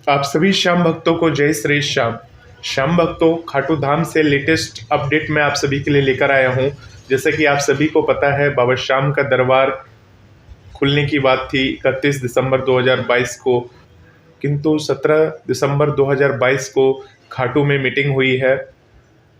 आप सभी श्याम भक्तों को जय श्री श्याम। श्याम भक्तों, खाटू धाम से लेटेस्ट अपडेट मैं आप सभी के लिए लेकर आया हूं। जैसे कि आप सभी को पता है, बाबा श्याम का दरबार खुलने की बात थी 31 दिसंबर 2022 को, किंतु 17 दिसंबर 2022 को खाटू में मीटिंग हुई है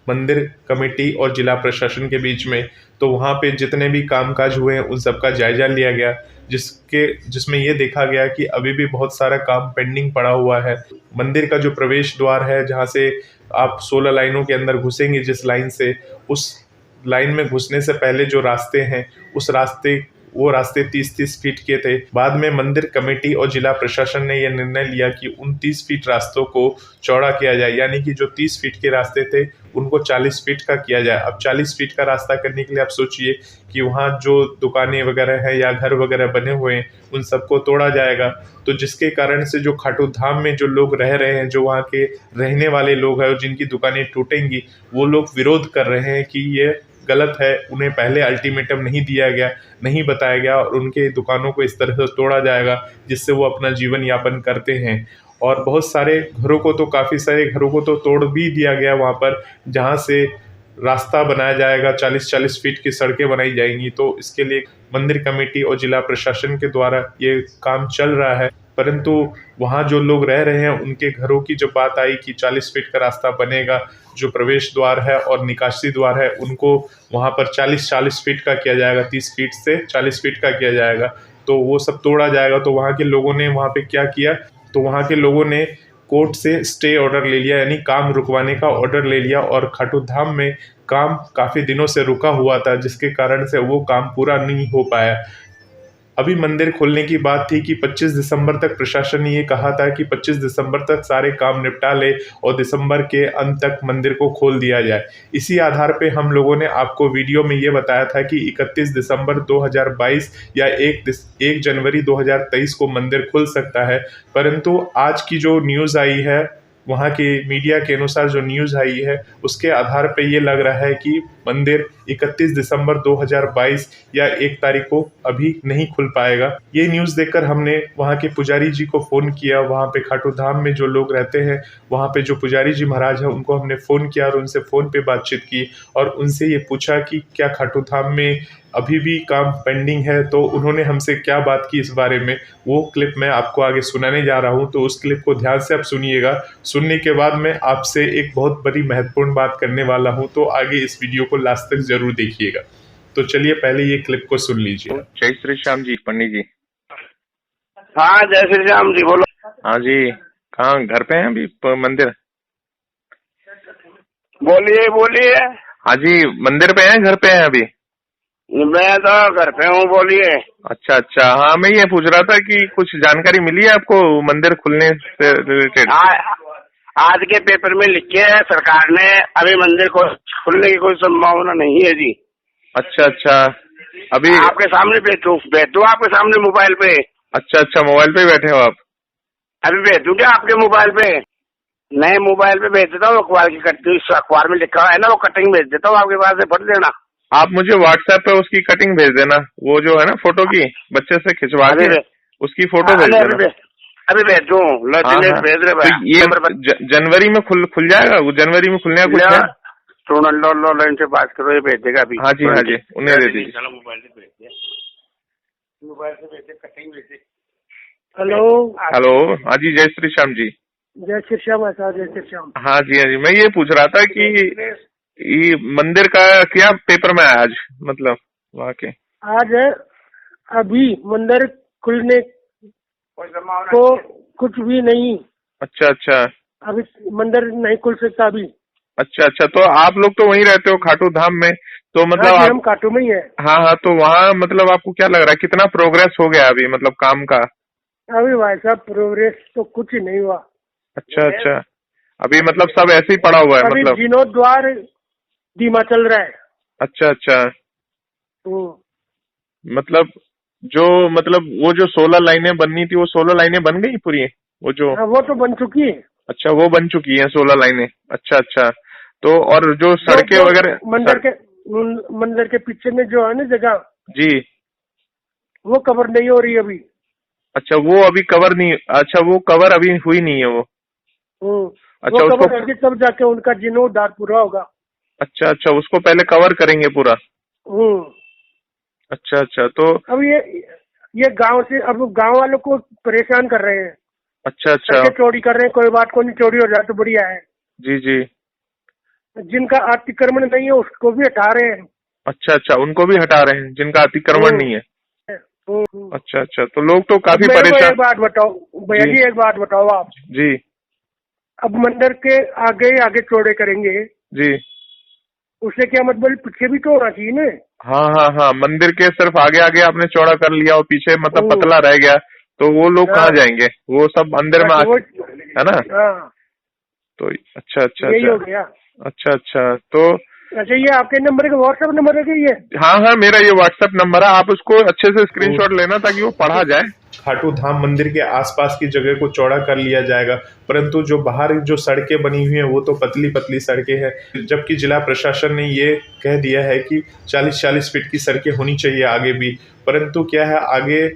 मंदिर कमेटी और जिला प्रशासन के बीच में। तो वहाँ पे जितने भी कामकाज हुए हैं उन सब का जायजा लिया गया, जिसमें ये देखा गया कि अभी भी बहुत सारा काम पेंडिंग पड़ा हुआ है। मंदिर का जो प्रवेश द्वार है, जहाँ से आप 16 लाइनों के अंदर घुसेंगे, जिस लाइन से, उस लाइन में घुसने से पहले जो रास्ते हैं, वो रास्ते 30-30 फीट के थे। बाद में मंदिर कमेटी और जिला प्रशासन ने यह निर्णय लिया कि उन 30 फीट रास्तों को चौड़ा किया जाए, यानी कि जो 30 फीट के रास्ते थे उनको 40 फीट का किया जाए। अब 40 फीट का रास्ता करने के लिए आप सोचिए कि वहाँ जो दुकानें वगैरह हैं या घर वगैरह बने हुए हैं उन सबको तोड़ा जाएगा। तो जिसके कारण से जो खाटू धाम में जो लोग रह रहे हैं, जो वहाँ के रहने वाले लोग हैं और जिनकी दुकानें टूटेंगी, वो लोग विरोध कर रहे हैं कि ये गलत है। उन्हें पहले अल्टीमेटम नहीं दिया गया, नहीं बताया गया और उनके दुकानों को इस तरह से तोड़ा जाएगा जिससे वो अपना जीवन यापन करते हैं। और बहुत सारे घरों को तो, काफ़ी सारे घरों को तो तोड़ भी दिया गया वहाँ पर, जहाँ से रास्ता बनाया जाएगा, 40-40 फीट की सड़कें बनाई जाएंगी। तो इसके लिए मंदिर कमेटी और जिला प्रशासन के द्वारा ये काम चल रहा है। परंतु वहाँ जो लोग रह रहे हैं उनके घरों की जब बात आई कि 40 फीट का रास्ता बनेगा, जो प्रवेश द्वार है और निकासी द्वार है उनको वहाँ पर 40-40 फीट का किया जाएगा, 30 फीट से 40 फीट का किया जाएगा, तो वो सब तोड़ा जाएगा। तो वहाँ के लोगों ने वहाँ पे क्या किया, तो वहाँ के लोगों ने कोर्ट से स्टे ऑर्डर ले लिया, यानी काम रुकवाने का ऑर्डर ले लिया। और खाटू धाम में काम काफ़ी दिनों से रुका हुआ था, जिसके कारण से वो काम पूरा नहीं हो पाया। अभी मंदिर खोलने की बात थी कि 25 दिसंबर तक, प्रशासन ने ये कहा था कि 25 दिसंबर तक सारे काम निपटा ले और दिसंबर के अंत तक मंदिर को खोल दिया जाए। इसी आधार पे हम लोगों ने आपको वीडियो में ये बताया था कि 31 दिसंबर 2022 या 1 जनवरी 2023 को मंदिर खुल सकता है। परंतु आज की जो न्यूज़ आई है, वहाँ के मीडिया के अनुसार जो न्यूज़ आई है, उसके आधार पे ये लग रहा है कि मंदिर 31 दिसंबर 2022 या 1 तारीख को अभी नहीं खुल पाएगा। ये न्यूज़ देखकर हमने वहाँ के पुजारी जी को फ़ोन किया। वहाँ पे खाटू धाम में जो लोग रहते हैं, वहाँ पे जो पुजारी जी महाराज हैं, उनको हमने फ़ोन किया और उनसे फ़ोन पे बातचीत की और उनसे ये पूछा कि क्या खाटू धाम में अभी भी काम पेंडिंग है। तो उन्होंने हमसे क्या बात की इस बारे में, वो क्लिप मैं आपको आगे सुनाने जा रहा हूँ। तो उस क्लिप को ध्यान से आप सुनिएगा। सुनने के बाद मैं आपसे एक बहुत बड़ी महत्वपूर्ण बात करने वाला हूँ, तो आगे इस वीडियो को लास्ट तक जरूर देखिएगा। तो चलिए पहले ये क्लिप को सुन लीजिए। जय श्री श्याम जी, पंडित जी। हाँ, जय श्री श्याम जी, बोलो। हाँ जी, कहाँ घर पे हैं अभी मंदिर? बोलिए बोलिए। हाँ जी, मंदिर पे हैं, घर पे हैं अभी? मैं तो घर पे हूँ, बोलिए। अच्छा अच्छा, हाँ मैं ये पूछ रहा था कि कुछ जानकारी मिली है आपको मंदिर खुलने से रिलेटेड? आज के पेपर में लिखे है सरकार ने, अभी मंदिर को खुलने की कोई संभावना नहीं है जी। अच्छा अच्छा, अभी आपके सामने भेज दूँ आपके सामने मोबाइल पे? अच्छा अच्छा, मोबाइल पे बैठे हो आप? अभी भेज दूँ क्या आपके मोबाइल पे? नए मोबाइल पे भेज देता हूँ, अखबार की कटिंग, अखबार में लिखा है ना, वो कटिंग भेज देता हूँ, आपके पास से पढ़ देना। आप मुझे व्हाट्सएप पे उसकी कटिंग भेज देना, वो जो है ना फोटो की, बच्चे से खिंचवा के उसकी फोटो भेज देना। अभी भेज दूँ, भेज रहे भाई। तो ये जनवरी में खुल जाएगा? वो जनवरी में खुलने का कुछ है? लो लाइन से बात करो, ये भेज देगा अभी। हाँ जी हाँ जी, उन्हें दे दीजिए। चलो मोबाइल से भेज दे, मोबाइल से भेज दे, कटिंग भेज दे। हेलो हेलो, हाँ जी, जय श्री श्याम जी। जय श्री श्याम, जय श्री श्याम। हाँ जी हाँ जी, मैं ये पूछ रहा था कि ये मंदिर का क्या पेपर में आया आज, मतलब वहाँ के? आज अभी मंदिर खुलने को कुछ भी नहीं। अच्छा अच्छा, अभी मंदिर नहीं खुल सकता अभी। अच्छा अच्छा, तो आप लोग तो वहीं रहते हो खाटू धाम में, तो मतलब हाँ, हम खाटू में ही है। हाँ हाँ, तो वहाँ मतलब आपको क्या लग रहा है, कितना प्रोग्रेस हो गया अभी, मतलब काम का? अभी भाई साहब प्रोग्रेस तो कुछ ही नहीं हुआ। अच्छा अच्छा, अभी मतलब सब ऐसे ही पड़ा हुआ है अभी मतलब? जीर्णोद्वार धीमा चल रहा है। अच्छा अच्छा, मतलब वो जो 16 लाइनें बननी थी, वो 16 लाइनें बन गई पूरी? वो जो वो तो बन चुकी है। अच्छा, वो बन चुकी है 16 लाइनें। अच्छा अच्छा, तो और जो सड़कें वगैरह मंदिर के पीछे में जो है ना जगह जी, वो कवर नहीं हो रही अभी। अच्छा वो अभी कवर नहीं, अच्छा वो कवर अभी हुई नहीं है वो। अच्छा वो उसको, कवर करके तब जाके उनका जीर्णोद्धार पूरा होगा। अच्छा अच्छा उसको पहले कवर करेंगे पूरा। हम्म। अच्छा अच्छा तो अब ये गांव से अब गांव वालों को परेशान कर रहे हैं, अच्छा अच्छा सड़कें चौड़ी कर रहे हैं। कोई बात को नहीं, चौड़ी हो जाए तो बढ़िया है। जी जी। जिनका अतिक्रमण नहीं है उसको भी हटा रहे हैं। अच्छा अच्छा उनको भी हटा रहे हैं जिनका अतिक्रमण नहीं है। हम्म। अच्छा अच्छा तो लोग तो अब काफी मेरे को परेशान। एक बात बताओ भैया जी। जी, एक बात बताओ आप। जी अब मंदिर के आगे आगे चौड़े करेंगे, जी। उससे क्या मतलब पीछे भी तो होना चाहिए ना। हाँ हाँ हाँ, मंदिर के सिर्फ आगे आगे आपने चौड़ा कर लिया और पीछे मतलब हम्म। पतला रह गया, तो वो लोग कहाँ हाँ। जाएंगे, वो सब अंदर में बस वो, है ना। हाँ तो अच्छा अच्छा यही अच्छा हो गया। अच्छा अच्छा तो अच्छा ये आपके नंबर का व्हाट्सएप नंबर है क्या ये? हाँ हाँ मेरा ये व्हाट्सएप नंबर है, आप उसको अच्छे से स्क्रीनशॉट लेना ताकि वो पढ़ा जाए। खाटू धाम मंदिर के आसपास की जगह को चौड़ा कर लिया जाएगा, परंतु जो बाहर जो सड़कें बनी हुई हैं वो तो पतली पतली सड़कें हैं, जबकि जिला प्रशासन ने ये कह दिया है कि 40-40 फीट की सड़कें होनी चाहिए आगे भी। परंतु क्या है, आगे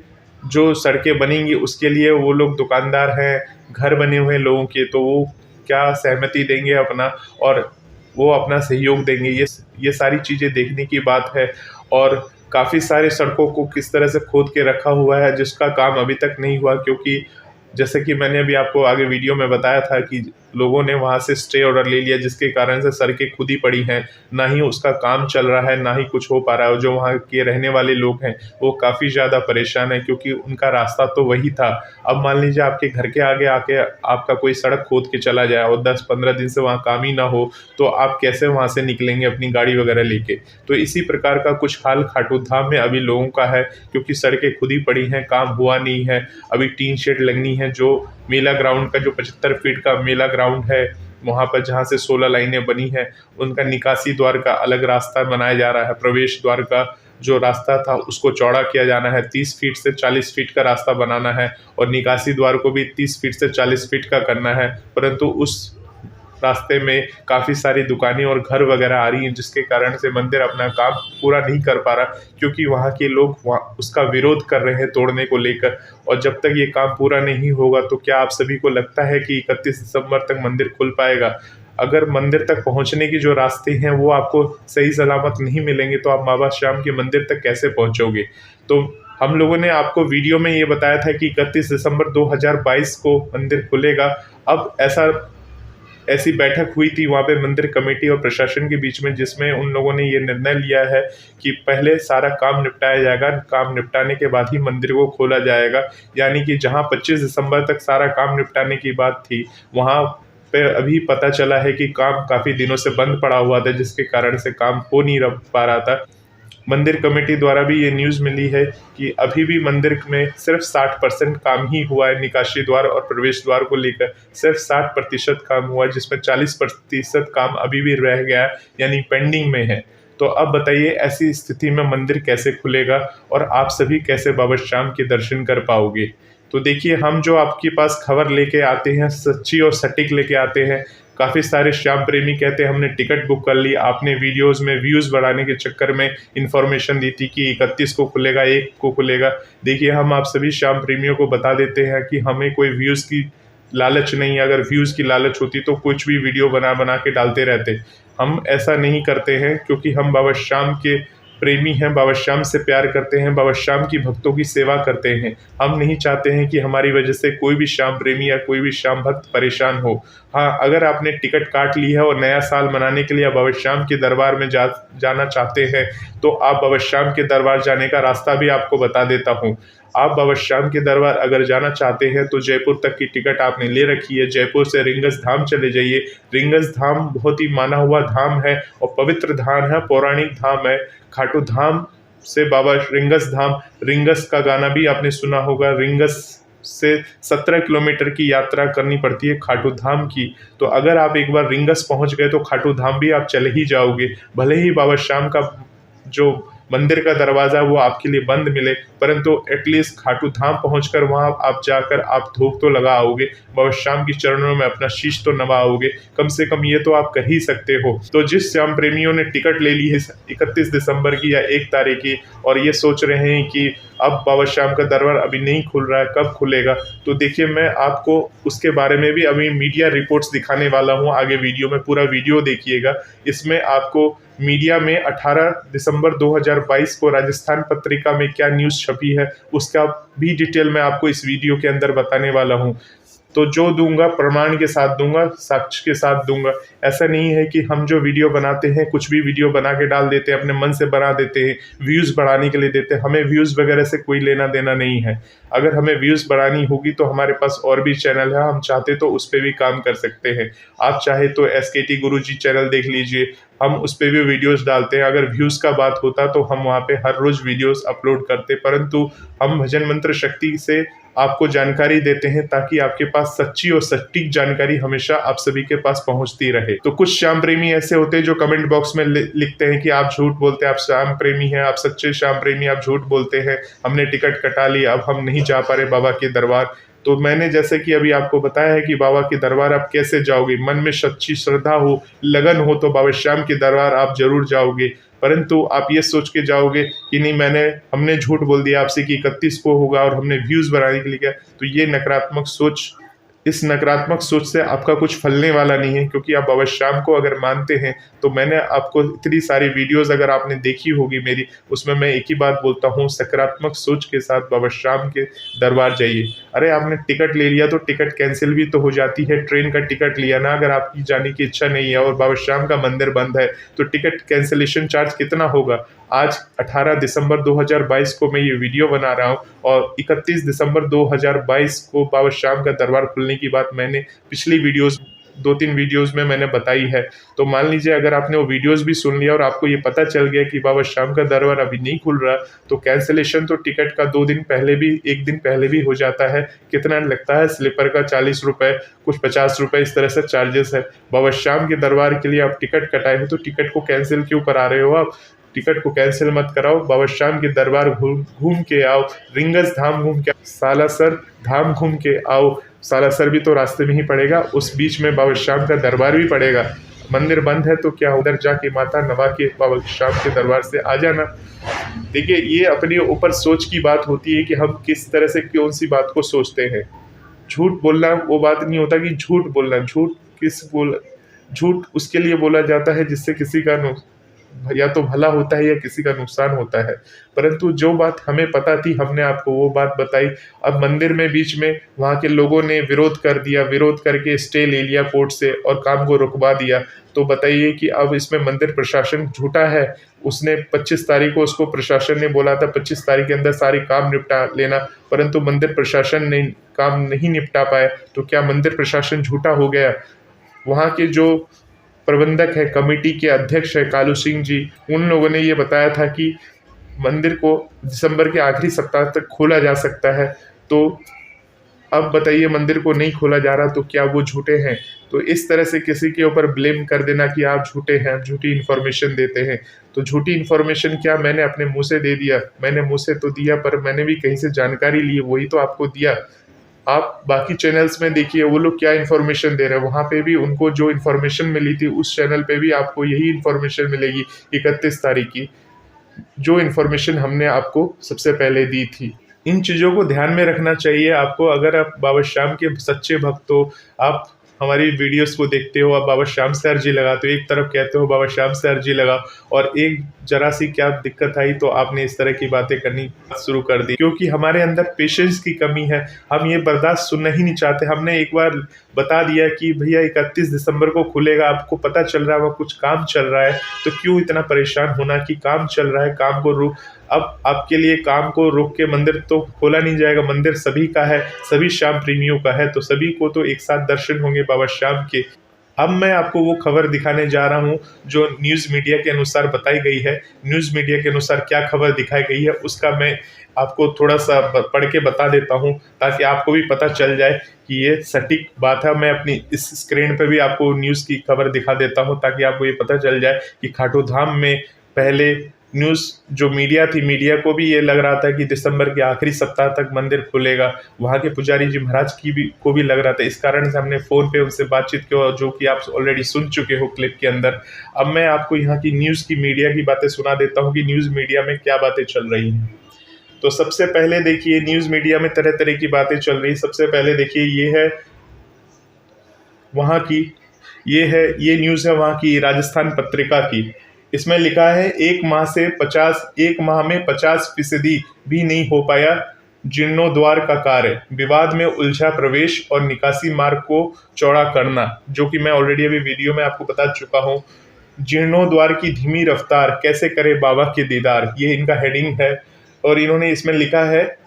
जो सड़कें बनेंगी उसके लिए वो लोग दुकानदार हैं, घर बने हुए हैं लोगों के, तो वो क्या सहमति देंगे अपना, और वो अपना सहयोग देंगे, ये सारी चीज़ें देखने की बात है। और काफ़ी सारे सड़कों को किस तरह से खोद के रखा हुआ है जिसका काम अभी तक नहीं हुआ, क्योंकि जैसे कि मैंने अभी आपको आगे वीडियो में बताया था कि लोगों ने वहाँ से स्टे ऑर्डर ले लिया, जिसके कारण से सड़कें खुद ही पड़ी हैं, ना ही उसका काम चल रहा है, ना ही कुछ हो पा रहा है। जो वहाँ के रहने वाले लोग हैं वो काफ़ी ज़्यादा परेशान है, क्योंकि उनका रास्ता तो वही था। अब मान लीजिए आपके घर के आगे आके आपका कोई सड़क खोद के चला जाए और 10-15 दिन से वहाँ काम ही ना हो, तो आप कैसे वहाँ से निकलेंगे अपनी गाड़ी वगैरह लेके। तो इसी प्रकार का कुछ हाल खाटू धाम में अभी लोगों का है, क्योंकि सड़कें खुद ही पड़ी हैं, काम हुआ नहीं है। अभी टीन शेड लगनी है, जो मेला ग्राउंड का जो 75 फीट का मेला ग्राउंड है वहाँ पर जहाँ से 16 लाइनें बनी हैं, उनका निकासी द्वार का अलग रास्ता बनाया जा रहा है। प्रवेश द्वार का जो रास्ता था उसको चौड़ा किया जाना है, 30 फीट से 40 फीट का रास्ता बनाना है, और निकासी द्वार को भी 30 फीट से 40 फीट का करना है। परंतु उस रास्ते में काफ़ी सारी दुकानें और घर वगैरह आ रही हैं, जिसके कारण से मंदिर अपना काम पूरा नहीं कर पा रहा, क्योंकि वहाँ के लोग वहाँ उसका विरोध कर रहे हैं तोड़ने को लेकर। और जब तक ये काम पूरा नहीं होगा तो क्या आप सभी को लगता है कि 31 दिसंबर तक मंदिर खुल पाएगा? अगर मंदिर तक पहुँचने की जो रास्ते हैं वो आपको सही सलामत नहीं मिलेंगे तो आप बाबा श्याम के मंदिर तक कैसे पहुँचोगे? तो हम लोगों ने आपको वीडियो में ये बताया था कि 31 दिसंबर 2022 को मंदिर खुलेगा। अब ऐसी बैठक हुई थी वहाँ पे मंदिर कमेटी और प्रशासन के बीच में, जिसमें उन लोगों ने ये निर्णय लिया है कि पहले सारा काम निपटाया जाएगा, काम निपटाने के बाद ही मंदिर को खोला जाएगा। यानी कि जहाँ 25 दिसंबर तक सारा काम निपटाने की बात थी, वहाँ पे अभी पता चला है कि काम काफ़ी दिनों से बंद पड़ा हुआ था, जिसके कारण से काम हो नहीं पा रहा था। मंदिर कमेटी द्वारा भी ये न्यूज़ मिली है कि अभी भी मंदिर में सिर्फ 60% काम ही हुआ है, निकासी द्वार और प्रवेश द्वार को लेकर सिर्फ 60% काम हुआ है, जिसमें 40% काम अभी भी रह गया है, यानी पेंडिंग में है। तो अब बताइए ऐसी स्थिति में मंदिर कैसे खुलेगा और आप सभी कैसे बाबा श्याम के दर्शन कर पाओगे? तो देखिए, हम जो आपके पास खबर लेके आते हैं सच्ची और सटीक लेके आते हैं। काफ़ी सारे श्याम प्रेमी कहते हैं हमने टिकट बुक कर ली, आपने वीडियोस में व्यूज़ बढ़ाने के चक्कर में इन्फॉर्मेशन दी थी कि 31 को खुलेगा, 1 को खुलेगा। देखिए, हम आप सभी श्याम प्रेमियों को बता देते हैं कि हमें कोई व्यूज़ की लालच नहीं है। अगर व्यूज़ की लालच होती तो कुछ भी वीडियो बना बना के डालते रहते। हम ऐसा नहीं करते हैं, क्योंकि हम बाबा श्याम के प्रेमी हैं, बाबा श्याम से प्यार करते हैं, बाबा श्याम की भक्तों की सेवा करते हैं। हम नहीं चाहते हैं कि हमारी वजह से कोई भी श्याम प्रेमी या कोई भी श्याम भक्त परेशान हो। हाँ, अगर आपने टिकट काट ली है और नया साल मनाने के लिए बाबा श्याम के दरबार में जाना चाहते हैं, तो आप बाबा श्याम के दरबार जाने का रास्ता भी आपको बता देता हूँ। आप बाबा श्याम के दरबार अगर जाना चाहते हैं तो जयपुर तक की टिकट आपने ले रखी है। जयपुर से रिंगस धाम चले जाइए। रिंगस धाम बहुत ही माना हुआ धाम है और पवित्र धाम है, पौराणिक धाम है। खाटू धाम से बाबा रिंगस धाम, रिंगस का गाना भी आपने सुना होगा। रिंगस से 17 किलोमीटर की यात्रा करनी पड़ती है खाटू धाम की। तो अगर आप एक बार रिंगस पहुंच गए तो खाटू धाम भी आप चले ही जाओगे। भले ही बाबा श्याम का जो मंदिर का दरवाज़ा वो आपके लिए बंद मिले, परंतु एटलीस्ट खाटू धाम पहुंचकर वहां आप जाकर आप धूप तो लगा आओगे, बाबा श्याम की चरणों में अपना शीश तो नवा आओगे, कम से कम ये तो आप कर ही सकते हो। तो जिस श्याम प्रेमियों ने टिकट ले ली है 31 दिसंबर की या 1 तारीख की और ये सोच रहे हैं कि अब बाबा श्याम का दरबार अभी नहीं खुल रहा है, कब खुलेगा, तो देखिए मैं आपको उसके बारे में भी अभी मीडिया रिपोर्ट्स दिखाने वाला हूं आगे वीडियो में, पूरा वीडियो देखिएगा। इसमें आपको मीडिया में 18 दिसंबर 2022 को राजस्थान पत्रिका में क्या न्यूज़ छपी है उसका भी डिटेल मैं आपको इस वीडियो के अंदर बताने वाला हूं। तो जो दूंगा प्रमाण के साथ दूंगा, साक्ष्य के साथ दूंगा। ऐसा नहीं है कि हम जो वीडियो बनाते हैं कुछ भी वीडियो बना के डाल देते हैं, अपने मन से बना देते हैं, व्यूज़ बढ़ाने के लिए देते हैं। हमें व्यूज़ वगैरह से कोई लेना देना नहीं है। अगर हमें व्यूज़ बढ़ानी होगी तो हमारे पास और भी चैनल है, हम चाहते तो उस पर भी काम कर सकते हैं। आप चाहे तो SKT गुरुजी चैनल देख लीजिए, हम उस पर भी वीडियोस डालते हैं। अगर व्यूज़ का बात होता तो हम वहाँ पे हर रोज़ वीडियोस अपलोड करते, परंतु हम भजन मंत्र शक्ति से आपको जानकारी देते हैं ताकि आपके पास सच्ची और सटीक जानकारी हमेशा आप सभी के पास पहुंचती रहे। तो कुछ श्याम प्रेमी ऐसे होते हैं जो कमेंट बॉक्स में लिखते हैं कि आप झूठ बोलते हैं, आप श्याम प्रेमी हैं, आप सच्चे श्याम प्रेमी, आप झूठ बोलते हैं, हमने टिकट कटा ली, अब हम नहीं जा पा रहे बाबा के दरबार। तो मैंने जैसे कि अभी आपको बताया है कि बाबा के दरबार आप कैसे जाओगे, मन में सच्ची श्रद्धा हो, लगन हो तो बाबा श्याम के दरबार आप जरूर जाओगे। परंतु आप ये सोच के जाओगे कि नहीं हमने झूठ बोल दिया आपसे कि 31 को होगा और हमने व्यूज़ बढ़ाने के लिए किया, तो ये नकारात्मक सोच, इस नकारात्मक सोच से आपका कुछ फलने वाला नहीं है। क्योंकि आप बाबा श्याम को अगर मानते हैं तो मैंने आपको इतनी सारी वीडियोस अगर आपने देखी होगी मेरी, उसमें मैं एक ही बात बोलता हूँ, सकारात्मक सोच के साथ बाबा श्याम के दरबार जाइए। अरे आपने टिकट ले लिया तो टिकट कैंसिल भी तो हो जाती है। ट्रेन का टिकट लिया ना, अगर आपकी जाने की इच्छा नहीं है और बाबा श्याम का मंदिर बंद है तो टिकट कैंसिलेशन चार्ज कितना होगा। आज 18 दिसंबर 2022 को मैं ये वीडियो बना रहा हूँ और 31 दिसंबर 2022 को बाबा श्याम का दरबार खुलने की बात मैंने पिछली वीडियोस 2-3 वीडियोस में मैंने बताई है। तो मान लीजिए अगर आपने वो वीडियोस भी सुन लिया और आपको ये पता चल गया कि बाबा श्याम का दरबार अभी नहीं खुल रहा, तो कैंसिलेशन तो टिकट का 2 दिन पहले भी, 1 दिन पहले भी हो जाता है। कितना लगता है, स्लीपर का 40 रुपये, कुछ 50 रुपये, इस तरह से चार्जेस है। बाबा श्याम के दरबार के लिए आप टिकट कटाए हो तो टिकट को कैंसिल क्यों करा रहे हो आप? टिकट को कैंसिल मत कराओ, बाबा श्याम के दरबार घूम के आओ, रिंगस धाम घूम के, सालासर धाम घूम के आओ। सालासर भी तो रास्ते में ही पड़ेगा, उस बीच में बाबा श्याम का दरबार भी पड़ेगा। मंदिर बंद है तो क्या, उधर जाके माथा नवा के बाबा श्याम के दरबार से आ जाना। देखिए ये अपने ऊपर सोच की बात होती है कि हम किस तरह से कौन सी बात को सोचते हैं। झूठ बोलना वो बात नहीं होता कि झूठ बोलना, झूठ उसके लिए बोला जाता है जिससे किसी का या तो भला होता है या किसी का नुकसान होता है। परंतु जो बात हमें पता थी हमने आपको वो बात बताई। अब मंदिर में बीच में वहाँ के लोगों ने विरोध कर दिया, विरोध करके स्टे ले लिया कोर्ट से और काम को रुकवा दिया। तो बताइए कि अब इसमें मंदिर प्रशासन झूठा है। उसने 25 तारीख को उसको प्रशासन ने बोला था 25 तारीख के अंदर सारे काम निपटा लेना, परंतु मंदिर प्रशासन ने काम नहीं निपटा पाए। तो क्या मंदिर प्रशासन झूठा हो गया? वहाँ के जो प्रबंधक है, कमेटी के अध्यक्ष है कालू सिंह जी, उन लोगों ने ये बताया था कि मंदिर को दिसंबर के आखिरी सप्ताह तक खोला जा सकता है। तो अब बताइए मंदिर को नहीं खोला जा रहा तो क्या वो झूठे हैं? तो इस तरह से किसी के ऊपर ब्लेम कर देना कि आप झूठे हैं, आप झूठी इन्फॉर्मेशन देते हैं। तो झूठी इन्फॉर्मेशन क्या मैंने अपने मुंह से दे दिया? मैंने मुंह से तो दिया पर मैंने भी कहीं से जानकारी ली, वही तो आपको दिया। आप बाकी चैनल्स में देखिए वो लोग क्या इन्फॉर्मेशन दे रहे हैं, वहाँ पे भी उनको जो इन्फॉर्मेशन मिली थी उस चैनल पे भी आपको यही इन्फॉर्मेशन मिलेगी 31 तारीख की, जो इन्फॉर्मेशन हमने आपको सबसे पहले दी थी। इन चीज़ों को ध्यान में रखना चाहिए आपको। अगर आप बाबा श्याम के सच्चे भक्त हो, आप हमारी वीडियोस को देखते हो, आप बाबा श्याम से अर्जी लगाते हो, एक तरफ कहते हो बाबा श्याम से अर्जी लगाओ और एक जरा सी क्या दिक्कत आई तो आपने इस तरह की बातें करनी शुरू कर दी। क्योंकि हमारे अंदर पेशेंस की कमी है, हम ये बर्दाश्त सुनना ही नहीं चाहते। हमने एक बार बता दिया कि भैया 31 दिसंबर को खुलेगा, आपको पता चल रहा है वहाँ कुछ काम चल रहा है, तो क्यों इतना परेशान होना कि काम चल रहा है, काम को रोक। अब आपके लिए काम को रोक के मंदिर तो खोला नहीं जाएगा। मंदिर सभी का है, सभी श्याम प्रेमियों का है, तो सभी को तो एक साथ दर्शन होंगे बाबा श्याम के। अब मैं आपको वो खबर दिखाने जा रहा हूँ जो न्यूज़ मीडिया के अनुसार बताई गई है। न्यूज़ मीडिया के अनुसार क्या खबर दिखाई गई है उसका मैं आपको थोड़ा सा पढ़ के बता देता हूँ ताकि आपको भी पता चल जाए कि ये सटीक बात है। मैं अपनी इस स्क्रीन पर भी आपको न्यूज़ की खबर दिखा देता हूँ ताकि आपको ये पता चल जाए कि खाटू धाम में पहले न्यूज़ जो मीडिया थी, मीडिया को भी ये लग रहा था कि दिसंबर के आखिरी सप्ताह तक मंदिर खुलेगा। वहाँ के पुजारी जी महाराज को भी लग रहा था। इस कारण से हमने फ़ोन पे उनसे बातचीत की, और जो कि आप ऑलरेडी सुन चुके हो क्लिप के अंदर। अब मैं आपको यहाँ की न्यूज़ की मीडिया की बातें सुना देता हूँ कि न्यूज़ मीडिया में क्या बातें चल रही हैं। तो सबसे पहले देखिए, न्यूज़ मीडिया में तरह तरह की बातें चल रही। सबसे पहले देखिए, ये न्यूज़ है वहाँ की राजस्थान पत्रिका की। इसमें लिखा है, एक माह में 50% भी नहीं हो पाया जीर्णोद्वार का कार्य, विवाद में उलझा प्रवेश और निकासी मार्ग को चौड़ा करना, जो कि मैं ऑलरेडी अभी वीडियो में आपको बता चुका हूँ। जीर्णोद्वार की धीमी रफ्तार, कैसे करे बाबा के दीदार, ये इनका हेडिंग है। और इन्होंने इसमें लिखा है,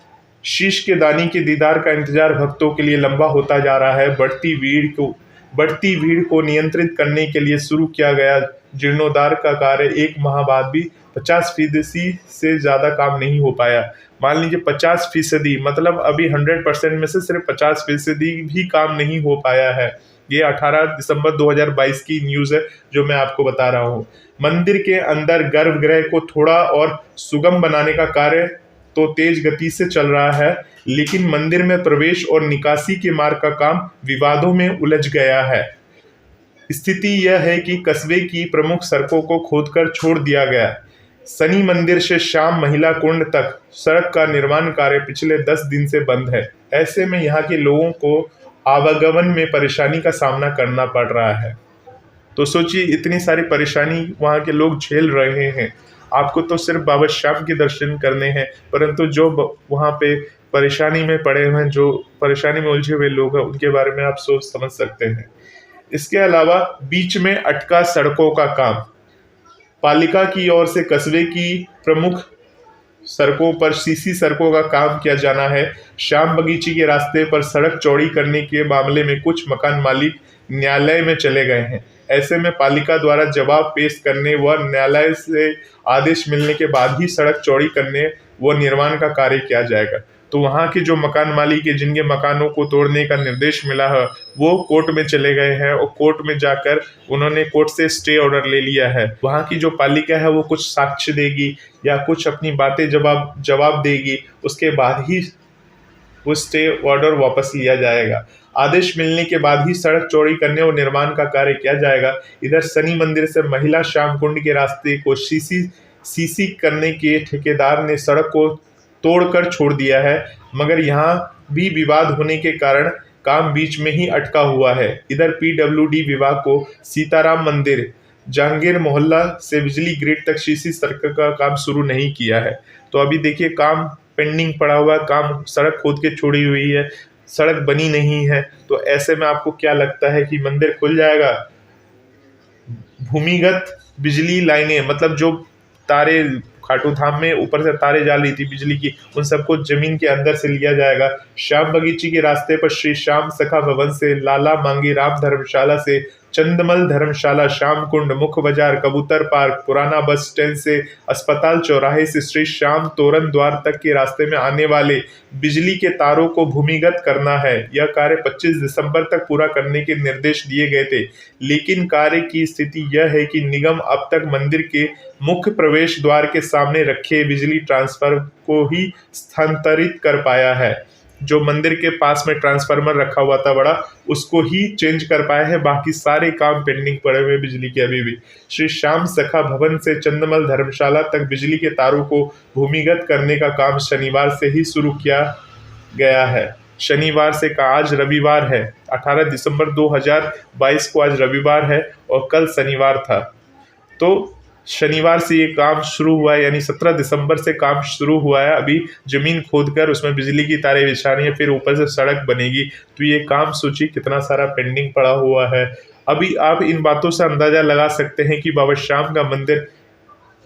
शीश के दानी के दीदार का इंतजार भक्तों के लिए लंबा होता जा रहा है। बढ़ती भीड़ को नियंत्रित करने के लिए शुरू किया गया जीर्णोद्वार का कार्य एक माह बाद भी 50% से ज़्यादा काम नहीं हो पाया। मान लीजिए 50%, मतलब अभी 100% में से सिर्फ 50% भी काम नहीं हो पाया है। ये 18 दिसंबर 2022 की न्यूज़ है जो मैं आपको बता रहा हूँ। मंदिर के अंदर गर्भगृह को थोड़ा और सुगम बनाने का कार्य तो तेज गति से चल रहा है, लेकिन मंदिर में प्रवेश और निकासी के मार्ग का काम विवादों में उलझ गया है। स्थिति यह है कि कस्बे की प्रमुख सड़कों को खोदकर छोड़ दिया गया। शनि मंदिर से शाम महिला कुंड तक सड़क का निर्माण कार्य पिछले 10 दिन से बंद है। ऐसे में यहाँ के लोगों को आवागमन में परेशानी का सामना करना पड़ रहा है। तो सोचिए, इतनी सारी परेशानी वहाँ के लोग झेल रहे हैं। आपको तो सिर्फ बाबा श्याम के दर्शन करने हैं, परंतु जो वहाँ पे परेशानी में पड़े हुए हैं, जो परेशानी में उलझे हुए लोग हैं, उनके बारे में आप सोच समझ सकते हैं। इसके अलावा बीच में अटका सड़कों का काम, पालिका की ओर से कस्बे की प्रमुख सड़कों पर सीसी सड़कों का काम किया जाना है। श्याम बगीची के रास्ते पर सड़क चौड़ी करने के मामले में कुछ मकान मालिक न्यायालय में चले गए हैं। ऐसे में पालिका द्वारा जवाब पेश करने व न्यायालय से आदेश मिलने के बाद ही सड़क चौड़ी करने व निर्माण का कार्य किया जाएगा। तो वहाँ के जो मकान मालिक है, जिनके मकानों को तोड़ने का निर्देश मिला है, वो कोर्ट में चले गए हैं और कोर्ट में जाकर उन्होंने कोर्ट से स्टे ऑर्डर ले लिया है। वहाँ की जो पालिका है वो कुछ साक्ष्य देगी या कुछ अपनी बातें जवाब देगी, उसके बाद ही वो स्टे ऑर्डर वापस लिया जाएगा। आदेश मिलने के बाद ही सड़क चौड़ी करने और निर्माण का कार्य किया जाएगा। इधर शनि मंदिर से महिला श्याम कुंड के रास्ते को सीसी करने के ठेकेदार ने सड़क को तोड़कर छोड़ दिया है, मगर यहाँ भी विवाद होने के कारण काम बीच में ही अटका हुआ है। इधर पीडब्ल्यूडी विभाग को सीताराम मंदिर जहांगीर मोहल्ला से बिजली ग्रिड तक सीसी सड़क का काम शुरू नहीं किया है। तो अभी देखिए, काम पेंडिंग पड़ा हुआ है, काम सड़क खोद के छोड़ी हुई है, सड़क बनी नहीं है। तो ऐसे में आपको क्या लगता है कि मंदिर खुल जाएगा? भूमिगत बिजली लाइनें, मतलब जो तारे खाटू धाम में ऊपर से तारे जा रही थी बिजली की, उन सबको जमीन के अंदर से लिया जाएगा। श्याम बगीची के रास्ते पर श्री श्याम सखा भवन से लाला मांगी राम धर्मशाला से चंदमल धर्मशाला, श्याम कुंड, मुख्य बाजार, कबूतर पार्क, पुराना बस स्टैंड से अस्पताल चौराहे से श्री श्याम तोरण द्वार तक के रास्ते में आने वाले बिजली के तारों को भूमिगत करना है। यह कार्य 25 दिसंबर तक पूरा करने के निर्देश दिए गए थे, लेकिन कार्य की स्थिति यह है कि निगम अब तक मंदिर के मुख्य प्रवेश द्वार के सामने रखे बिजली ट्रांसफर को ही स्थानांतरित कर पाया है। जो मंदिर के पास में ट्रांसफार्मर रखा हुआ था बड़ा, उसको ही चेंज कर पाया है। बाकी सारे काम पेंडिंग पड़े हुए बिजली के अभी भी। श्री श्याम सखा भवन से चंदमल धर्मशाला तक बिजली के तारों को भूमिगत करने का काम शनिवार से ही शुरू किया गया है। शनिवार से आज रविवार है, 18 दिसंबर 2022 को आज रविवार है और कल शनिवार था। तो शनिवार से ये काम शुरू हुआ है, यानी 17 दिसंबर से काम शुरू हुआ है। अभी जमीन खोदकर उसमें बिजली की तारें बिछानी है, फिर ऊपर से सड़क बनेगी। तो ये काम सोचिए कितना सारा पेंडिंग पड़ा हुआ है। अभी आप इन बातों से अंदाजा लगा सकते हैं कि बाबा श्याम का मंदिर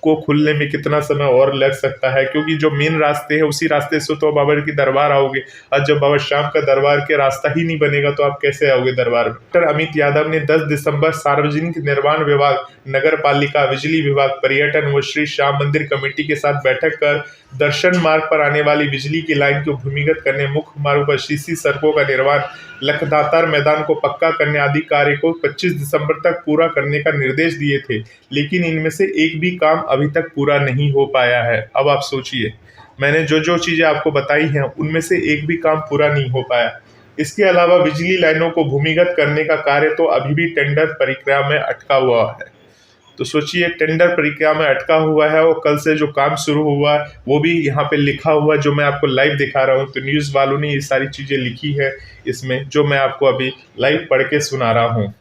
को खुलने में कितना समय और लग सकता है, क्योंकि जो मेन रास्ते हैं उसी रास्ते से तो बाबा की दरबार आओगे, और जब बाबा श्याम का दरबार के रास्ता ही नहीं बनेगा तो आप कैसे आओगे दरबार में। डॉक्टर अमित यादव ने 10 दिसंबर सार्वजनिक निर्माण विभाग, नगर पालिका, बिजली विभाग, पर्यटन व श्री श्याम मंदिर कमेटी के साथ बैठक कर दर्शन मार्ग पर आने वाली बिजली की लाइन को भूमिगत करने, मुख्य मार्ग पर सीसी सड़कों का निर्माण, लखदातार मैदान को पक्का करने आदि कार्य को 25 दिसंबर तक पूरा करने का निर्देश दिए थे, लेकिन इनमें से एक भी काम अभी तक पूरा नहीं हो पाया है। अब आप सोचिए, मैंने जो जो चीज़ें आपको बताई हैं उनमें से एक भी काम पूरा नहीं हो पाया। इसके अलावा बिजली लाइनों को भूमिगत करने का कार्य तो अभी भी टेंडर प्रक्रिया में अटका हुआ है। तो सोचिए, टेंडर प्रक्रिया में अटका हुआ है और कल से जो काम शुरू हुआ है वो भी यहाँ पे लिखा हुआ है, जो मैं आपको लाइव दिखा रहा हूँ। तो न्यूज़ वालों ने ये सारी चीज़ें लिखी है इसमें, जो मैं आपको अभी लाइव पढ़ के सुना रहा हूँ।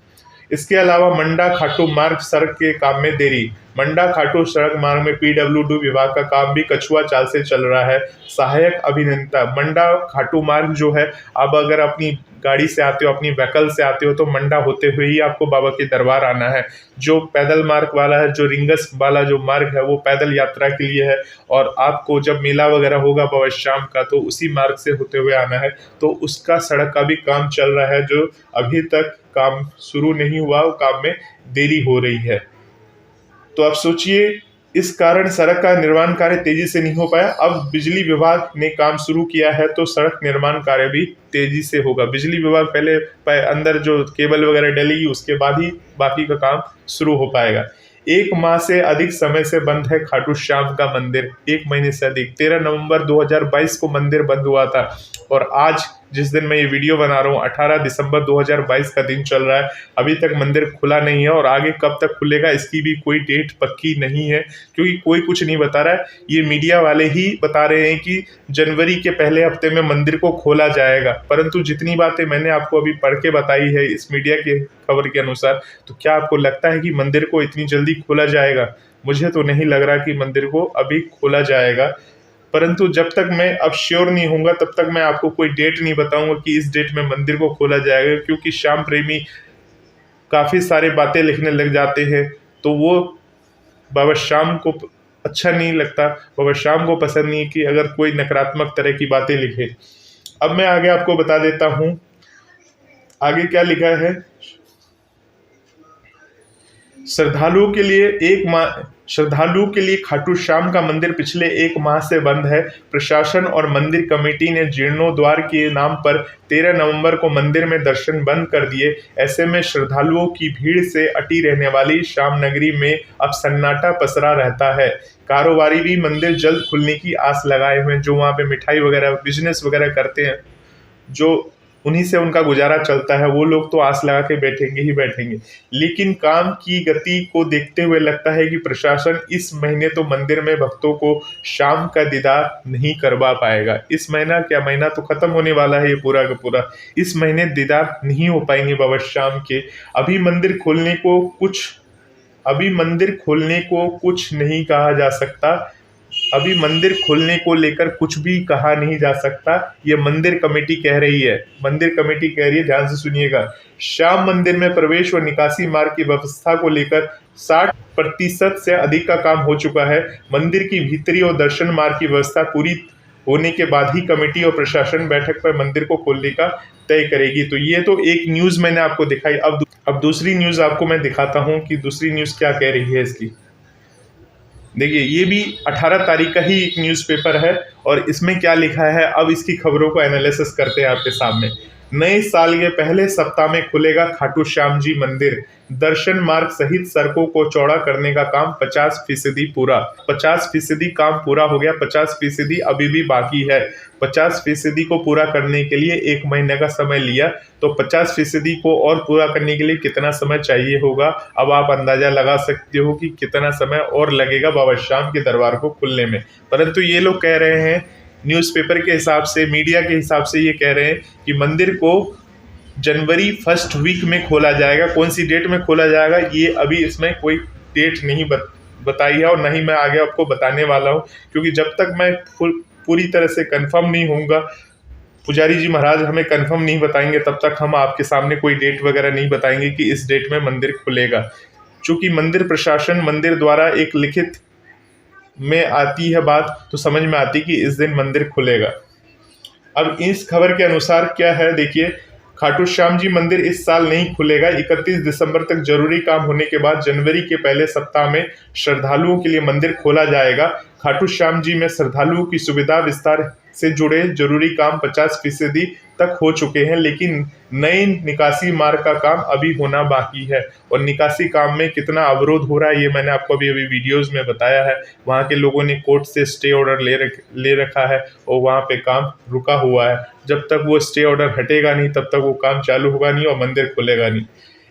इसके अलावा मंडा खाटू मार्ग सड़क के काम में देरी। मंडा खाटू सड़क मार्ग में पीडब्ल्यूडी विभाग का काम भी कछुआ चाल से चल रहा है। सहायक अभियंता मंडा खाटू मार्ग जो है, अब अगर अपनी गाड़ी से आते हो, अपनी व्हीकल से आते हो, तो मंडा होते हुए ही आपको बाबा के दरबार आना है। जो पैदल मार्ग वाला है, जो रिंगस वाला जो मार्ग है, वो पैदल यात्रा के लिए है। और आपको जब मेला वगैरह होगा बाबा शाम का, तो उसी मार्ग से होते हुए आना है। तो उसका सड़क का भी काम चल रहा है, जो अभी तक काम शुरू नहीं हुआ, वो काम में देरी हो रही है। तो आप सोचिए, इस कारण सड़क का निर्माण कार्य तेजी से नहीं हो पाया। अब बिजली विभाग ने काम शुरू किया है, तो सड़क निर्माण कार्य भी तेजी से होगा। बिजली विभाग पहले अंदर जो केबल वगैरह डलेगी, उसके बाद ही बाकी का काम शुरू हो पाएगा। 1 माह से अधिक समय से बंद है खाटू श्याम का मंदिर। 1 महीने से अधिक, 13 नवंबर 2022 को मंदिर बंद हुआ था और आज जिस दिन मैं ये वीडियो बना रहा हूँ 18 दिसंबर 2022 का दिन चल रहा है। अभी तक मंदिर खुला नहीं है और आगे कब तक खुलेगा इसकी भी कोई डेट पक्की नहीं है, क्योंकि कोई कुछ नहीं बता रहा है। ये मीडिया वाले ही बता रहे हैं कि जनवरी के पहले हफ्ते में मंदिर को खोला जाएगा, परंतु जितनी बातें मैंने आपको अभी पढ़ के बताई है इस मीडिया के खबर के अनुसार, तो क्या आपको लगता है कि मंदिर को इतनी जल्दी खोला जाएगा? मुझे तो नहीं लग रहा कि मंदिर को अभी खोला जाएगा। परंतु जब तक मैं अब श्योर नहीं होऊंगा तब तक मैं आपको कोई डेट नहीं बताऊंगा कि इस डेट में मंदिर को खोला जाएगा, क्योंकि श्याम प्रेमी काफ़ी सारे बातें लिखने लग जाते हैं, तो वो बाबा श्याम को अच्छा नहीं लगता, बाबा श्याम को पसंद नहीं कि अगर कोई नकारात्मक तरह की बातें लिखे। अब मैं आगे आपको बता देता हूँ आगे क्या लिखा है। श्रद्धालुओं के लिए खाटू श्याम का मंदिर पिछले 1 माह से बंद है। प्रशासन और मंदिर कमेटी ने जीर्णोद्वार के नाम पर 13 नवंबर को मंदिर में दर्शन बंद कर दिए। ऐसे में श्रद्धालुओं की भीड़ से अटी रहने वाली श्याम नगरी में अब सन्नाटा पसरा रहता है। कारोबारी भी मंदिर जल्द खुलने की आस लगाए हुए हैं। जो वहाँ पे मिठाई वगैरह बिजनेस वगैरह करते हैं, जो उन्हीं से उनका गुजारा चलता है, वो लोग तो आस लगा के बैठेंगे ही बैठेंगे। लेकिन काम की गति को देखते हुए लगता है कि प्रशासन इस महीने तो मंदिर में भक्तों को शाम का दीदार नहीं करवा पाएगा। इस महीना क्या, महीना तो खत्म होने वाला है ये पूरा का पूरा। इस महीने दीदार नहीं हो पाएंगे बाबा शाम के। अभी मंदिर खोलने को कुछ नहीं कहा जा सकता। अभी मंदिर खोलने को लेकर कुछ भी कहा नहीं जा सकता, ये मंदिर कमेटी कह रही है। मंदिर कमेटी कह रही है, ध्यान से सुनिएगा। श्याम मंदिर में प्रवेश और निकासी मार्ग की व्यवस्था को लेकर 60% से अधिक का काम हो चुका है। मंदिर की भीतरी और दर्शन मार्ग की व्यवस्था पूरी होने के बाद ही कमेटी और प्रशासन बैठक पर मंदिर को खोलने का तय करेगी। तो ये तो एक न्यूज़ मैंने आपको दिखाई। अब दूसरी न्यूज़ आपको मैं दिखाता हूँ कि दूसरी न्यूज़ क्या कह रही है इसकी। देखिए, ये भी 18 तारीख का ही एक न्यूज़पेपर है और इसमें क्या लिखा है, अब इसकी खबरों को एनालिसिस करते हैं आपके सामने। नए साल के पहले सप्ताह में खुलेगा खाटू श्याम जी मंदिर। दर्शन मार्ग सहित सड़कों को चौड़ा करने का काम 50% पूरा। 50% काम पूरा हो गया, 50% अभी भी बाकी है। 50% को पूरा करने के लिए 1 महीने का समय लिया, तो 50% को और पूरा करने के लिए कितना समय चाहिए होगा, अब आप अंदाजा लगा सकते हो कि कितना समय और लगेगा बाबा श्याम के दरबार को खुलने में। परंतु ये लोग कह रहे हैं, न्यूज़पेपर के हिसाब से, मीडिया के हिसाब से ये कह रहे हैं कि मंदिर को जनवरी फर्स्ट वीक में खोला जाएगा। कौन सी डेट में खोला जाएगा ये अभी इसमें कोई डेट नहीं बताई है और नहीं मैं आगे आपको बताने वाला हूँ, क्योंकि जब तक मैं पूरी तरह से कंफर्म नहीं होऊंगा, पुजारी जी महाराज हमें कंफर्म नहीं बताएंगे, तब तक हम आपके सामने कोई डेट वगैरह नहीं बताएंगे कि इस डेट में मंदिर खुलेगा। चूँकि मंदिर प्रशासन, मंदिर द्वारा एक लिखित में आती है बात, तो समझ में आती कि इस दिन मंदिर खुलेगा। अब इस खबर के अनुसार क्या है, देखिए, खाटू श्याम जी मंदिर इस साल नहीं खुलेगा। 31 दिसंबर तक जरूरी काम होने के बाद जनवरी के पहले सप्ताह में श्रद्धालुओं के लिए मंदिर खोला जाएगा। खाटू श्याम जी में श्रद्धालुओं की सुविधा विस्तार से जुड़े जरूरी काम 50% तक हो चुके हैं, लेकिन नए निकासी मार्ग का काम अभी होना बाकी है। और निकासी काम में कितना अवरोध हो रहा है ये मैंने आपको अभी वीडियोस में बताया है। वहाँ के लोगों ने कोर्ट से स्टे ऑर्डर ले रखा है और वहाँ पे काम रुका हुआ है। जब तक वो स्टे ऑर्डर हटेगा नहीं तब तक वो काम चालू होगा नहीं और मंदिर खुलेगा नहीं।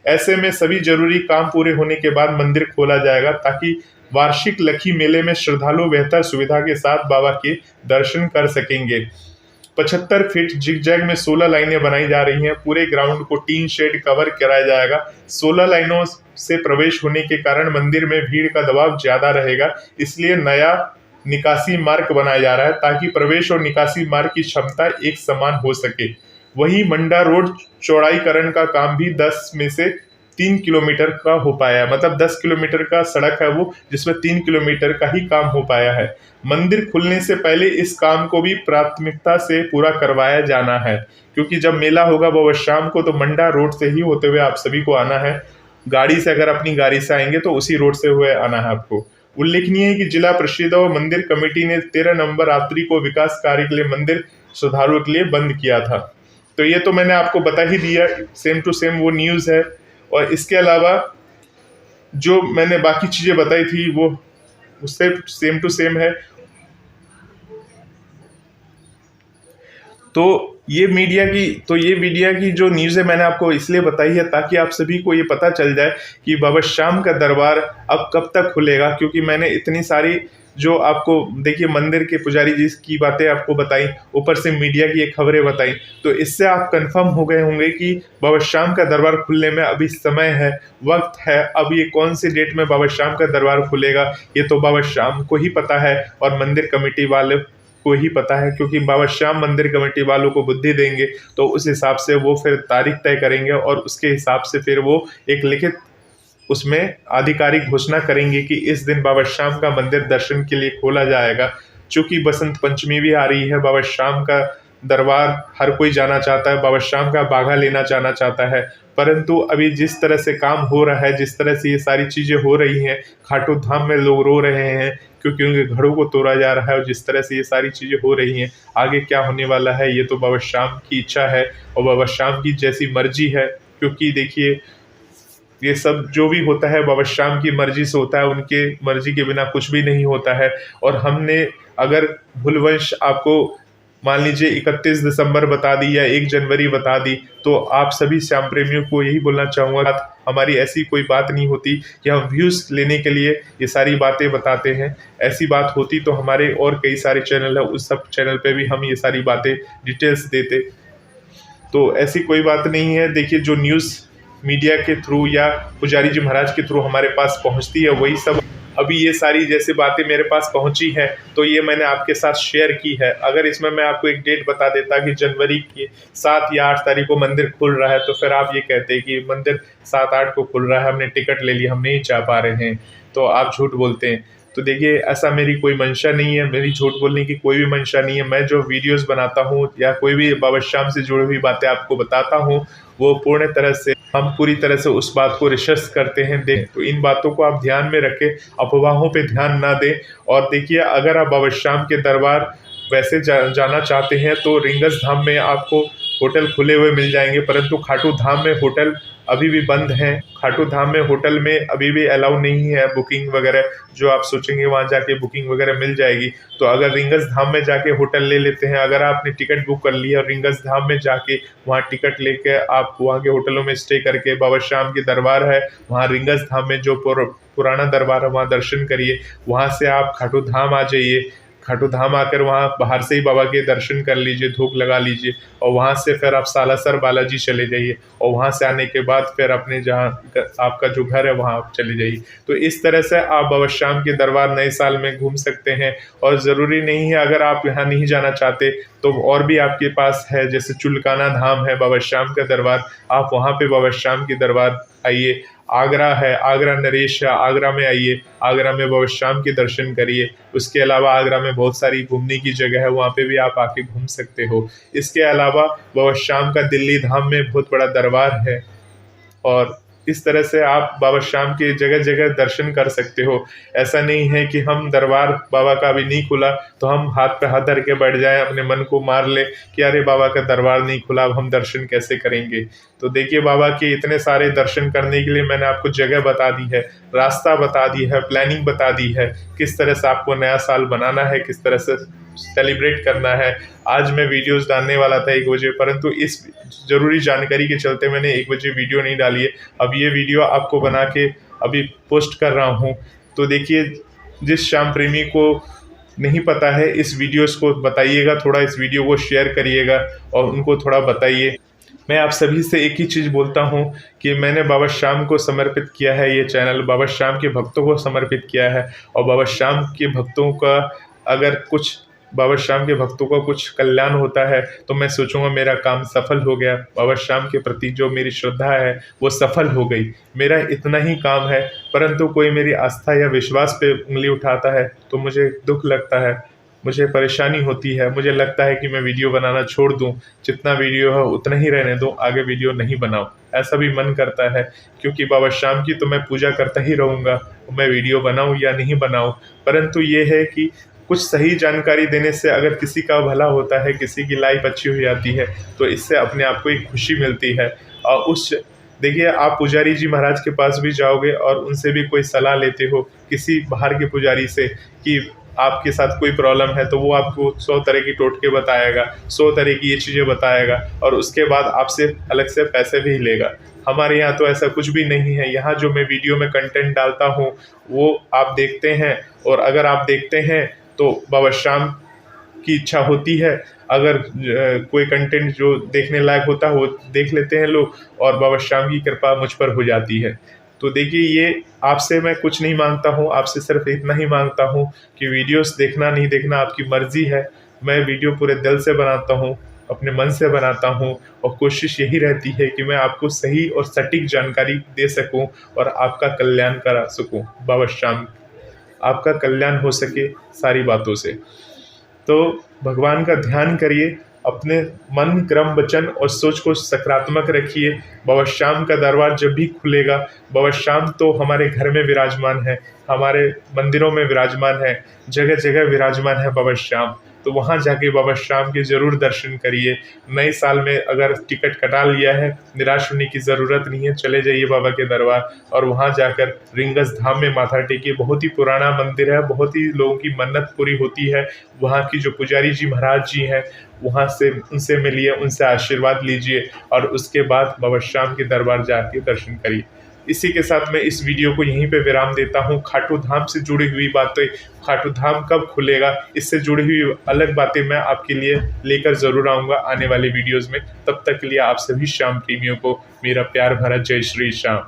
ऐसे में सभी जरूरी काम पूरे होने के बाद मंदिर खोला जाएगा, ताकि वार्षिक लखी मेले में श्रद्धालु बेहतर सुविधा के साथ बाबा के दर्शन कर सकेंगे। 75 फीट जिगजैग में 16 लाइनें बनाई जा रही हैं। पूरे ग्राउंड को टीन शेड कवर कराया जाएगा। 16 लाइनों से प्रवेश होने के कारण मंदिर में भीड़ का दबाव ज्यादा रहेगा, इसलिए नया निकासी मार्ग बनाया जा रहा है ताकि प्रवेश और निकासी मार्ग की क्षमता एक समान हो सके। वही मंडा रोड चौड़ाईकरण का काम भी 10 में से 3 किलोमीटर का हो पाया है। मतलब 10 किलोमीटर का सड़क है वो, जिसमें 3 किलोमीटर का ही काम हो पाया है। मंदिर खुलने से पहले इस काम को भी प्राथमिकता से पूरा करवाया जाना है, क्योंकि जब मेला होगा वो शाम को, तो मंडा रोड से ही होते हुए आप सभी को आना है। गाड़ी से, अगर अपनी गाड़ी से आएंगे तो उसी रोड से हुए आना है आपको। उल्लेखनीय है कि जिला परिषद और मंदिर कमेटी ने 13 नवंबर रात्रि को विकास कार्य के लिए मंदिर श्रद्धालुओं के लिए बंद किया था। तो ये तो मैंने आपको बता ही दिया, सेम टू सेम वो न्यूज़ है। और इसके अलावा जो मैंने बाकी चीज़ें बताई थी वो उससे सेम टू सेम है। तो ये मीडिया की जो न्यूज़ है मैंने आपको इसलिए बताई है ताकि आप सभी को ये पता चल जाए कि बाबा श्याम का दरबार अब कब तक खुलेगा। क्योंकि मैंने इतनी सारी जो आपको देखिए मंदिर के पुजारी जी की बातें आपको बताई, ऊपर से मीडिया की एक खबरें बताई, तो इससे आप कंफर्म हो गए होंगे कि बाबा श्याम का दरबार खुलने में अभी समय है, वक्त है। अब ये कौन सी डेट में बाबा श्याम का दरबार खुलेगा ये तो बाबा श्याम को ही पता है और मंदिर कमेटी वाले को ही पता है, क्योंकि बाबा श्याम मंदिर कमेटी वालों को बुद्धि देंगे तो उस हिसाब से वो फिर तारीख तय करेंगे और उसके हिसाब से फिर वो एक लिखित उसमें आधिकारिक घोषणा करेंगे कि इस दिन बाबा श्याम का मंदिर दर्शन के लिए खोला जाएगा। चूंकि बसंत पंचमी भी आ रही है, बाबा श्याम का दरबार हर कोई जाना चाहता है, बाबा श्याम का बाघा लेना जाना चाहता है, परंतु अभी जिस तरह से काम हो रहा है, जिस तरह से ये सारी चीज़ें हो रही हैं, खाटू धाम में लोग रो रहे हैं क्योंकि उनके घरों को तोड़ा जा रहा है, और जिस तरह से ये सारी चीज़ें हो रही हैं, आगे क्या होने वाला है ये तो बाबा श्याम की इच्छा है और बाबा श्याम की जैसी मर्जी है। क्योंकि देखिए ये सब जो भी होता है बाबा श्याम की मर्जी से होता है, उनके मर्जी के बिना कुछ भी नहीं होता है। और हमने अगर भूलवंश आपको मान लीजिए 31 दिसंबर बता दी या 1 जनवरी बता दी, तो आप सभी श्याम प्रेमियों को यही बोलना चाहूँगा, हमारी ऐसी कोई बात नहीं होती कि हम व्यूज़ लेने के लिए ये सारी बातें बताते हैं। ऐसी बात होती तो हमारे और कई सारे चैनल है, उस सब चैनल पे भी हम ये सारी बातें डिटेल्स देते। तो ऐसी कोई बात नहीं है। देखिए जो न्यूज़ मीडिया के थ्रू या पुजारी जी महाराज के थ्रू हमारे पास पहुंचती है वही सब अभी ये सारी जैसे बातें मेरे पास पहुंची हैं तो ये मैंने आपके साथ शेयर की है। अगर इसमें मैं आपको एक डेट बता देता कि जनवरी की 7 या 8 तारीख को मंदिर खुल रहा है, तो फिर आप ये कहते कि मंदिर 7-8 को खुल रहा है, हमने टिकट ले ली, हम नहीं जा पा रहे हैं, तो आप झूठ बोलते हैं। तो देखिए ऐसा मेरी कोई मंशा नहीं है, मेरी झूठ बोलने की कोई भी मंशा नहीं है। मैं जो वीडियोस बनाता हूँ या कोई भी बाबा श्याम से जुड़ी हुई बातें आपको बताता हूँ वो पूर्ण तरह से हम पूरी तरह से उस बात को रिसर्च करते हैं। तो इन बातों को आप ध्यान में रखें, अफवाहों पे ध्यान ना दें। और देखिए अगर आप बाबा श्याम के दरबार वैसे जाना चाहते हैं तो रिंगस धाम में आपको होटल खुले हुए मिल जाएंगे, परंतु खाटू धाम में होटल अभी भी बंद हैं। खाटू धाम में होटल में अभी भी अलाउ नहीं है बुकिंग वगैरह, जो आप सोचेंगे वहाँ जाके बुकिंग वगैरह मिल जाएगी। तो अगर रिंगस धाम में जाके होटल ले लेते हैं, अगर आपने टिकट बुक कर लिया और रिंगस धाम में जाके वहाँ टिकट लेके आप वहाँ के होटलों में स्टे करके बाबा श्याम के दरबार है वहाँ रिंगस धाम में जो पुराना दरबार है वहाँ दर्शन करिए। वहाँ से आप खाटू धाम आ जाइए, खाटू धाम आकर वहाँ बाहर से ही बाबा के दर्शन कर लीजिए, धूप लगा लीजिए, और वहाँ से फिर आप सालासर बालाजी चले जाइए, और वहाँ से आने के बाद फिर अपने जहाँ आपका जो घर है वहाँ आप चले जाइए। तो इस तरह से आप बाबा श्याम के दरबार नए साल में घूम सकते हैं। और ज़रूरी नहीं है अगर आप यहाँ नहीं जाना चाहते तो और भी आपके पास है, जैसे चुलकाना धाम है बाबा श्याम का दरबार, आप वहाँ पे बाबा श्याम के दरबार आइए। आगरा है, आगरा नरेश है, आगरा में आइए, आगरा में बाबा श्याम के दर्शन करिए। उसके अलावा आगरा में बहुत सारी घूमने की जगह है, वहाँ पे भी आप आके घूम सकते हो। इसके अलावा बाबा श्याम का दिल्ली धाम में बहुत बड़ा दरबार है और इस तरह से आप बाबा श्याम के जगह जगह दर्शन कर सकते हो। ऐसा नहीं है कि हम दरबार बाबा का अभी नहीं खुला तो हम हाथ पे हाथ धर के बैठ जाएं, अपने मन को मार ले कि अरे बाबा का दरबार नहीं खुला, अब हम दर्शन कैसे करेंगे। तो देखिए, बाबा के इतने सारे दर्शन करने के लिए मैंने आपको जगह बता दी है, रास्ता बता दी है, प्लानिंग बता दी है, किस तरह से आपको नया साल बनाना है, किस तरह से सेलिब्रेट करना है। आज मैं वीडियोस डालने वाला था 1 बजे, परंतु इस ज़रूरी जानकारी के चलते मैंने 1 बजे वीडियो नहीं डाली है। अब ये वीडियो आपको बना के अभी पोस्ट कर रहा हूँ। तो देखिए, जिस श्याम प्रेमी को नहीं पता है, इस वीडियोस को बताइएगा, थोड़ा इस वीडियो को शेयर करिएगा और उनको थोड़ा बताइए। मैं आप सभी से एक ही चीज़ बोलता हूँ कि मैंने बाबा श्याम को समर्पित किया है, ये चैनल बाबा श्याम के भक्तों को समर्पित किया है। और बाबा श्याम के भक्तों का अगर कुछ बाबा श्याम के भक्तों का कुछ कल्याण होता है तो मैं सोचूंगा मेरा काम सफल हो गया। बाबा श्याम के प्रति जो मेरी श्रद्धा है वो सफल हो गई। मेरा इतना ही काम है, परंतु कोई मेरी आस्था या विश्वास पे उंगली उठाता है तो मुझे दुख लगता है, मुझे परेशानी होती है, मुझे लगता है कि मैं वीडियो बनाना छोड़ दूं, जितना वीडियो है उतना ही रहने दूं, आगे वीडियो नहीं बनाऊं। ऐसा भी मन करता है, क्योंकि बाबा श्याम की तो मैं पूजा करता ही रहूँगा, मैं वीडियो बनाऊं या नहीं बनाऊं। परंतु ये है कि कुछ सही जानकारी देने से अगर किसी का भला होता है, किसी की लाइफ अच्छी हो जाती है, तो इससे अपने आप को एक खुशी मिलती है। और देखिए, आप पुजारी जी महाराज के पास भी जाओगे और उनसे भी कोई सलाह लेते हो किसी बाहर के पुजारी से कि आपके साथ कोई प्रॉब्लम है, तो वो आपको 100 तरह की टोटके बताएगा, 100 तरह की ये चीज़ें बताएगा और उसके बाद आपसे अलग से पैसे भी लेगा। हमारे यहाँ तो ऐसा कुछ भी नहीं है। यहाँ जो मैं वीडियो में कंटेंट डालता हूँ वो आप देखते हैं, और अगर आप देखते हैं तो बाबा श्याम की इच्छा होती है, अगर कोई कंटेंट जो देखने लायक होता है वो देख लेते हैं लोग, और बाबा श्याम की कृपा मुझ पर हो जाती है। तो देखिए, ये आपसे मैं कुछ नहीं मांगता हूँ, आपसे सिर्फ इतना ही मांगता हूँ कि वीडियोस देखना नहीं देखना आपकी मर्ज़ी है। मैं वीडियो पूरे दिल से बनाता हूँ, अपने मन से बनाता हूँ, और कोशिश यही रहती है कि मैं आपको सही और सटीक जानकारी दे सकूँ और आपका कल्याण करा सकूँ। बाबा श्याम आपका कल्याण हो सके सारी बातों से। तो भगवान का ध्यान करिए, अपने मन, क्रम, वचन और सोच को सकारात्मक रखिए। बाबा श्याम का दरबार जब भी खुलेगा, बाबा श्याम तो हमारे घर में विराजमान है, हमारे मंदिरों में विराजमान है, जगह जगह विराजमान है बाबा श्याम। तो वहाँ जाके बाबा श्याम के ज़रूर दर्शन करिए। नए साल में अगर टिकट कटा लिया है, निराश होने की ज़रूरत नहीं है, चले जाइए बाबा के दरबार और वहाँ जाकर रिंगस धाम में माथा टेकिए। बहुत ही पुराना मंदिर है, बहुत ही लोगों की मन्नत पूरी होती है। वहाँ की जो पुजारी जी महाराज जी हैं, वहाँ से उनसे मिलिए, उनसे आशीर्वाद लीजिए और उसके बाद बाबा श्याम के दरबार जाके दर्शन करिए। इसी के साथ मैं इस वीडियो को यहीं पे विराम देता हूँ। खाटू धाम से जुड़ी हुई बातें, खाटू धाम कब खुलेगा, इससे जुड़ी हुई अलग बातें मैं आपके लिए लेकर ज़रूर आऊँगा आने वाले वीडियोज़ में। तब तक के लिए आप सभी श्याम प्रेमियों को मेरा प्यार भरा जय श्री श्याम।